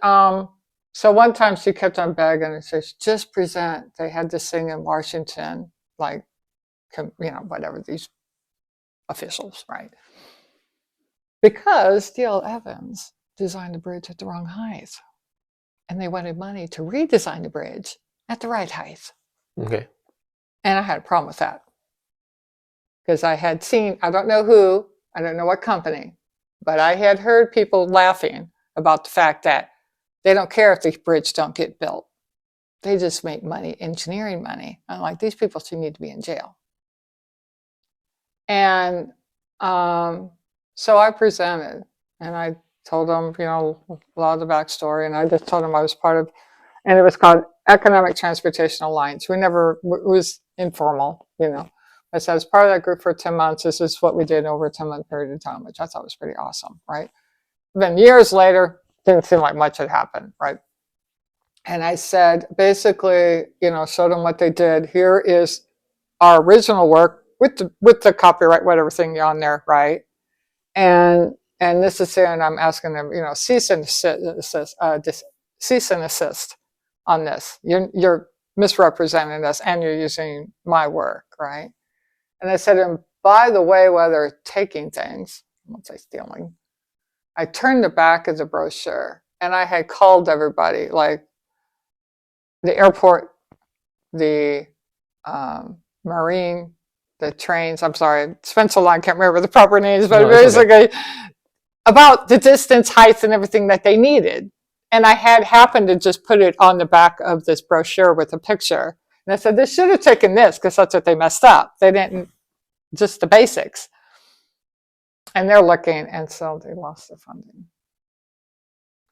so one time she kept on begging and says, just present. They had this thing in Washington, like, whatever, these officials, right? Because D.L. Evans designed the bridge at the wrong height. And they wanted money to redesign the bridge at the right height. Okay. And I had a problem with that. Because I had seen, I don't know who, I don't know what company, but I had heard people laughing about the fact that they don't care if the bridge don't get built. They just make money, engineering money. I'm like, these people should need to be in jail. And so I presented, and I told them, a lot of the backstory, and I just told them I was part of, and it was called Economic Transportation Alliance. It was informal, I said, I was part of that group for 10 months. This is what we did over a 10-month period of time, which I thought was pretty awesome, right? Then years later, didn't seem like much had happened, right? And I said, basically, showed them what they did. Here is our original work with the copyright, whatever thing on there, right? And this is here, and I'm asking them, cease and assist on this. You're misrepresenting us, and you're using my work, right? And I said, and by the way, while they're taking things, I won't say stealing, I turned the back of the brochure and I had called everybody, like the airport, the marine, the trains. I'm sorry, it's been so long, I can't remember the proper names, but basically about the distance, height, and everything that they needed. And I had happened to just put it on the back of this brochure with a picture. And I said, they should have taken this because that's what they messed up. They didn't, just the basics. And they're looking, and so they lost the funding.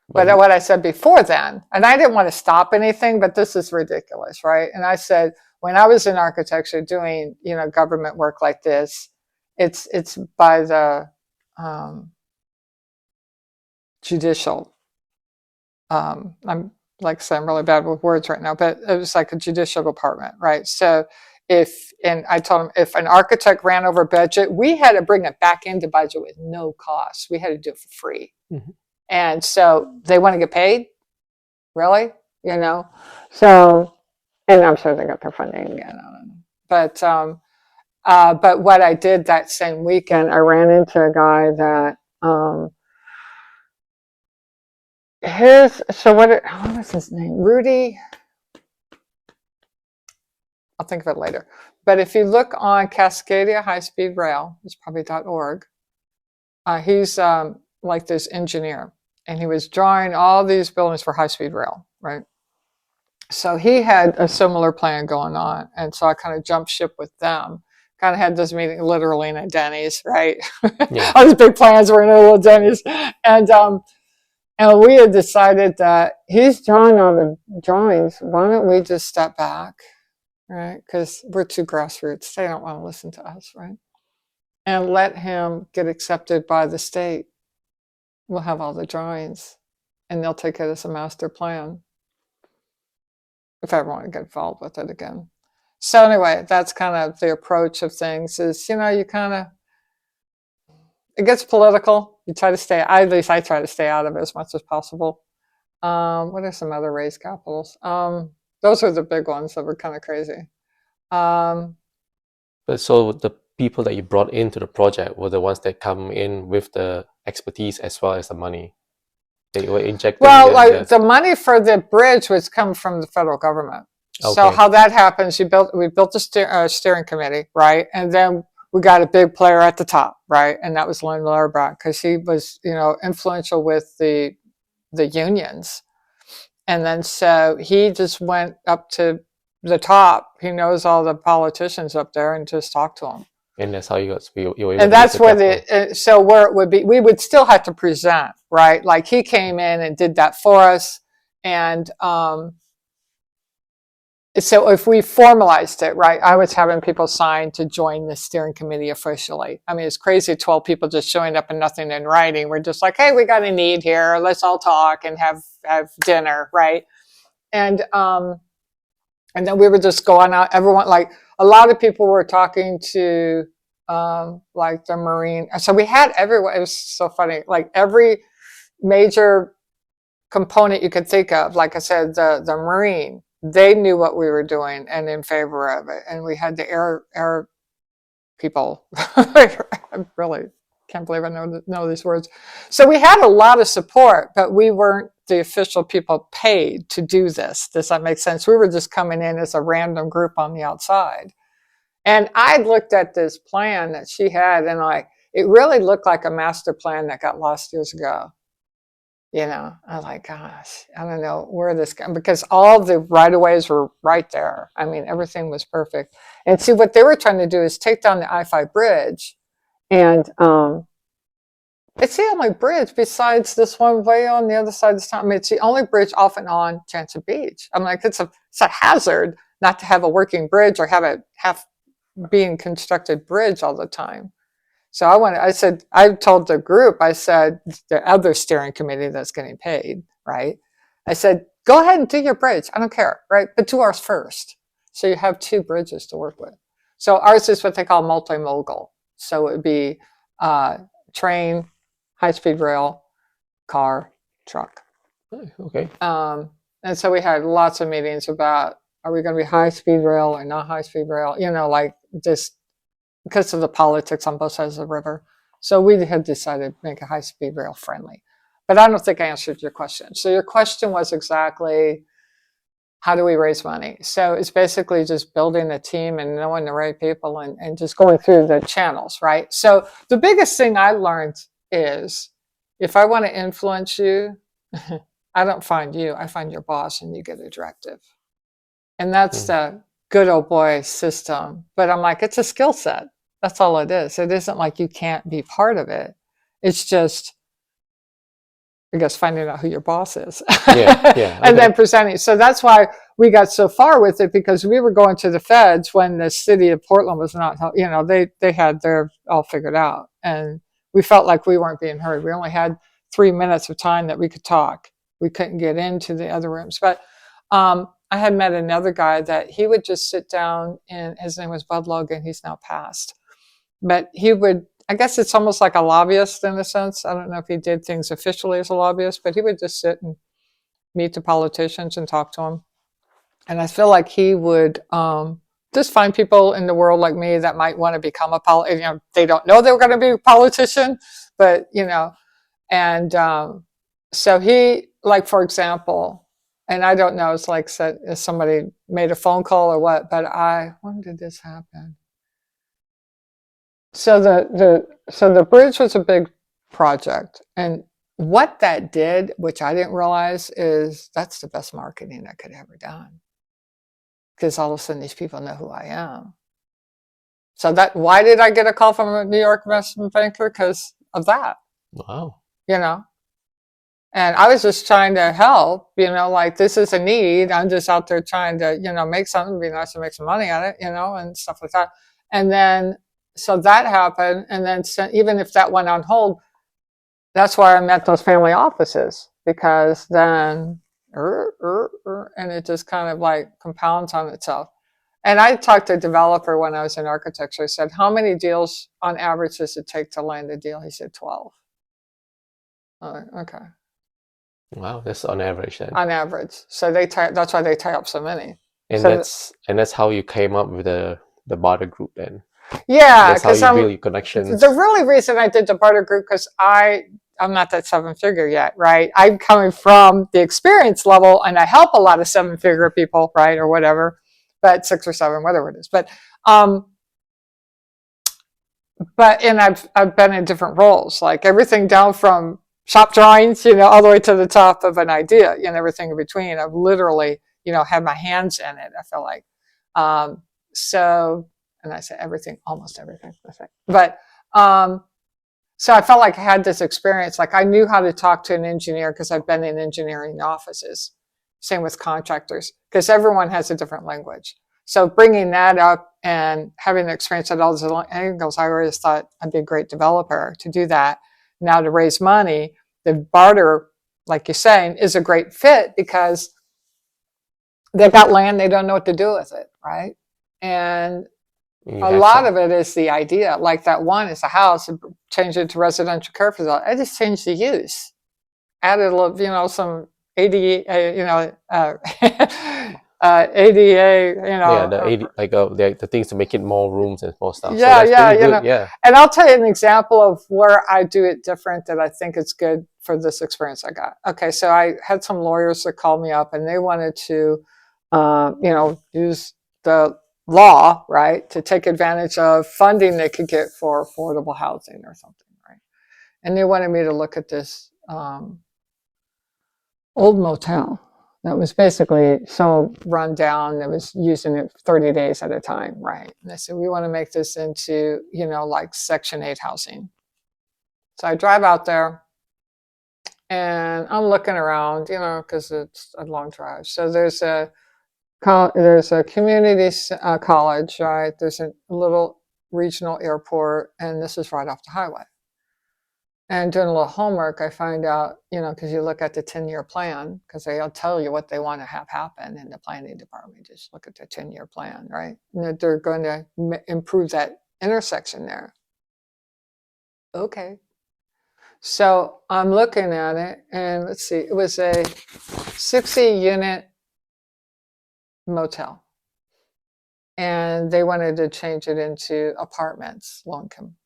But what I said before then, and I didn't want to stop anything, but this is ridiculous, right? And I said, when I was in architecture doing, government work like this, it's by the judicial I'm like I said, I'm really bad with words right now, but it was like a judicial department, right? So and I told him if an architect ran over budget, we had to bring it back into budget with no cost. We had to do it for free. Mm-hmm. And so they want to get paid, really, So, and I'm sure they got their funding again. I don't know. But what I did that same weekend, I ran into a guy that what was his name? Rudy. I'll think of it later. But if you look on Cascadia High Speed Rail, it's probably .org. He's like this engineer, and he was drawing all these buildings for high speed rail, right? So he had a similar plan going on, and so I kind of jumped ship with them. Kind of had this meeting literally in a Denny's, right? Yeah. All these big plans were in a little Denny's, and we had decided that he's drawing all the drawings. Why don't we just step back, right? Because we're too grassroots. They don't want to listen to us, right? And let him get accepted by the state. We'll have all the drawings, and they'll take it as a master plan. If I ever want to get involved with it again. So anyway, that's kind of the approach of things is, you kind of, it gets political. You try to stay, at least I try to stay out of it as much as possible. What are some other raised capitals? Those are the big ones that were kind of crazy. But so the people that you brought into the project were the ones that come in with the expertise as well as the money. They were injecting. Well, the money for the bridge was come from the federal government. Okay. So how that happens, we built a steering committee, right? And then we got a big player at the top, right? And that was Lynn Lauterbach, because he was, influential with the unions. And then so he just went up to the top. He knows all the politicians up there and just talked to them. And that's how you got. You were able and that's where where it would be. We would still have to present, right? Like he came in and did that for us, and so if we formalized it, right? I was having people sign to join the steering committee officially. I mean, it's crazy, 12 people just showing up and nothing in writing. We're just like, hey, we got a need here. Let's all talk and have dinner, right? And then we were just going out. Everyone, like a lot of people were talking to like the Marine. So we had everyone. It was so funny. Like every major component you could think of, like I said, the Marine, they knew what we were doing and in favor of it. And we had the air people. I really can't believe I know these words. So we had a lot of support, but we weren't the official people paid to do this. Does that make sense? We were just coming in as a random group on the outside. And I looked at this plan that she had, and it really looked like a master plan that got lost years ago. I was like, gosh, I don't know where this goes, because all the right-of-ways were right there. I mean, everything was perfect. And see, what they were trying to do is take down the I-5 bridge, and it's the only bridge besides this one way on the other side of the town. I mean, it's the only bridge off and on Jantzen Beach. I'm like, it's a hazard not to have a working bridge or have a half being constructed bridge all the time. So I told the group, I said, the other steering committee that's getting paid, right? I said, go ahead and do your bridge. I don't care, right? But do ours first. So you have two bridges to work with. So ours is what they call multimodal. So it would be train, high-speed rail, car, truck. Okay. And so we had lots of meetings about, are we going to be high-speed rail or not high-speed rail? Like this, because of the politics on both sides of the river. So we had decided to make a high-speed rail friendly. But I don't think I answered your question. So your question was exactly, how do we raise money? So it's basically just building a team and knowing the right people and just going through the channels, right? So the biggest thing I learned is, if I want to influence you, I don't find you, I find your boss, and you get a directive. And that's the good old boy system. But I'm like, it's a skill set. That's all it is. It isn't like you can't be part of it. It's just, I guess, finding out who your boss is. Yeah. And then presenting. So that's why we got so far with it, because we were going to the feds when the city of Portland was not, they had their all figured out. And we felt like we weren't being heard. We only had 3 minutes of time that we could talk. we couldn't get into the other rooms. But I had met another guy that he would just sit down, and his name was Bud Logan. He's now passed. But he would, I guess it's almost like a lobbyist in a sense. I don't know if he did things officially as a lobbyist, but he would just sit and meet the politicians and talk to them. And I feel like he would just find people in the world like me that might want to become a politician. You know, they don't know they were going to be a politician, but, you know, and so he, like, for example, and I don't know, it's like said, if somebody made a phone call or what, but when did this happen? So the bridge was a big project, and what that did, which I didn't realize, is that's the best marketing I could ever done. Because all of a sudden these people know who I am. So why did I get a call from a New York investment banker? Because of that. Wow. You know? And I was just trying to help, you know, like this is a need. I'm just out there trying to, you know, make something, it'd be nice to make some money on it, you know, and stuff like that. And then, so that happened. And then even if that went on hold, that's why I met those family offices, because then, and it just kind of like compounds on itself. And I talked to a developer when I was in architecture. I said, how many deals on average does it take to land a deal? He said 12. Okay. Wow, that's on average then. On average. So that's why they tie up so many. And so that's how you came up with the Barter group then. Yeah, that's how you build your connections. The really reason I did the Barter group, because I'm not that 7-figure yet, right? I'm coming from the experience level, and I help a lot of 7-figure people, right, or whatever, but 6 or 7, whatever it is. But and I've been in different roles, like everything down from shop drawings, you know, all the way to the top of an idea, and everything in between. I've literally, you know, had my hands in it. I feel like, and I say everything, almost everything, I think. But so I felt like I had this experience. Like I knew how to talk to an engineer because I've been in engineering offices. Same with contractors, because everyone has a different language. So bringing that up and having the experience at all those angles, I always thought I'd be a great developer to do that. Now to raise money, the Barter, like you're saying, is a great fit because they've got land, they don't know what to do with it, right? And a lot of it is the idea. Like that one is a house, change it to residential care facility. I just changed the use, added a little, you know, some ADA, you know, ADA, you know. Yeah, the things to make it more rooms and more stuff. Yeah, so yeah, you know. Yeah. And I'll tell you an example of where I do it different that I think is good for this experience I got. Okay, so I had some lawyers that called me up, and they wanted to, you know, use the law, right, to take advantage of funding they could get for affordable housing or something, right? And they wanted me to look at this old motel that was basically so run down that was using it 30 days at a time, right? And they said, we want to make this into, you know, like Section 8 housing. So I drive out there and I'm looking around, you know, because it's a long drive. So there's a community college, right? There's a little regional airport, and this is right off the highway. And doing a little homework, I find out, you know, because you look at the 10-year plan, because they'll tell you what they want to have happen in the planning department. Just look at the 10-year plan, right? And that they're going to improve that intersection there. Okay. So I'm looking at it, and let's see, it was a 60-unit motel. And they wanted to change it into apartments, low income.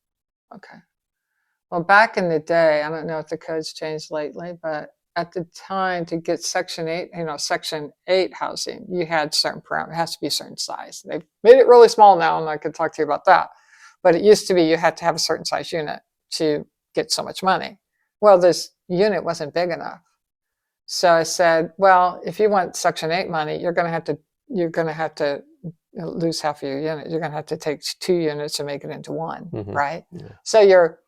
Okay. Well, back in the day, I don't know if the code's changed lately, but at the time to get Section 8, you know, Section 8 housing, you had certain parameters. It has to be a certain size. They've made it really small now, and I could talk to you about that. But it used to be you had to have a certain size unit to get so much money. Well, this unit wasn't big enough. So I said, well, if you want Section 8 money, you're going to have to lose half of your unit. You're going to have to take 2 units and make it into 1, right? Yeah. So your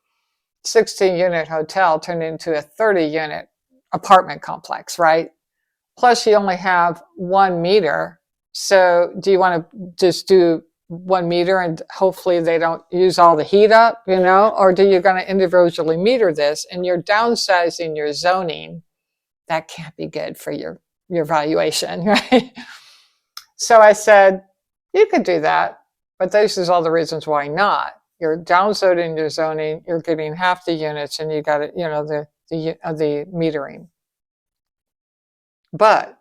16-unit hotel turned into a 30-unit apartment complex, right? Plus you only have 1 meter. So do you want to just do 1 meter and hopefully they don't use all the heat up, you know? Or do you going to individually meter this, and you're downsizing your zoning that can't be good for your valuation, right? So I said, you could do that, but this is all the reasons why not. You're downzoning your zoning, you're getting half the units, and you got it, the metering. But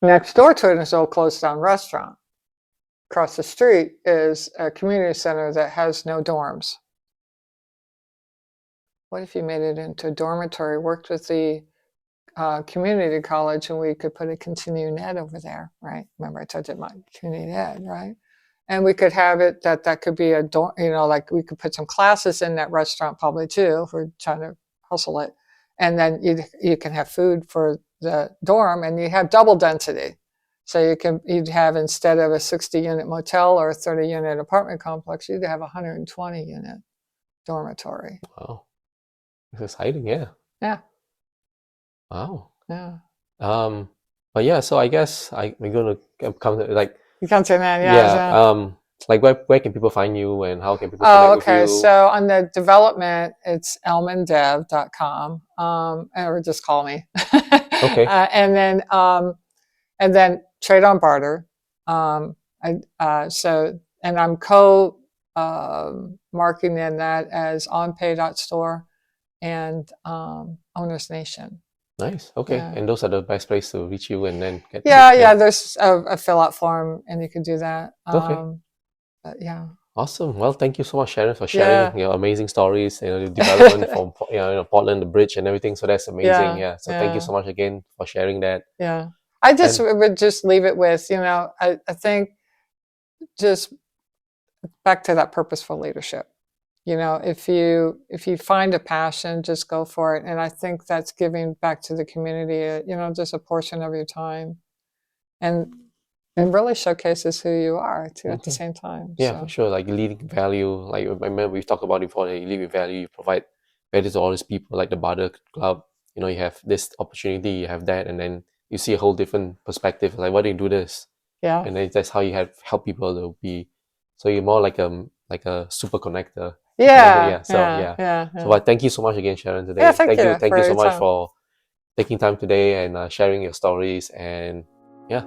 next door to it is an old closed down restaurant. Across the street is a community center that has no dorms. What if you made it into a dormitory, worked with the community college, and we could put a continuing ed over there, right? Remember I told you about community ed, right? And we could have it that could be a dorm, like we could put some classes in that restaurant probably too, if we're trying to hustle it. And then you can have food for the dorm, and you have double density. So you'd have, instead of a 60-unit motel or a 30-unit apartment complex, you'd have a 120-unit dormitory. Wow. It's exciting, yeah. Yeah. Wow. Yeah. But yeah, so I guess we're gonna come to like You come to an end, yeah. Like where can people find you, and how can people connect with you? So on the development, it's ehlmanndev.com, or just call me. Okay. And then TradeonBarter. And I'm marking in that as onpay.store and Owners Nation. Nice. Okay. Yeah. And those are the best place to reach you and then get. Yeah. There's a fill out form, and you can do that. Okay. But yeah. Awesome. Well, thank you so much, Sharon, for sharing your amazing stories, the development from Portland, the bridge, and everything. So that's amazing. Yeah. So thank you so much again for sharing that. Yeah. I would just leave it with, I think just back to that purposeful leadership. If you find a passion, just go for it. And I think that's giving back to the community, just a portion of your time. And it really showcases who you are too at the same time. Yeah, for sure. Like leading value, like I remember we've talked about it before, that you lead with value, you provide value to all these people, like the Barter Club. You have this opportunity, you have that, and then you see a whole different perspective. Like, why do you do this? Yeah. And then that's how you help people to be. So you're more like a super connector. Yeah. So thank you so much again, Sharon, today. Yeah, thank you so much for taking time today and sharing your stories, and yeah.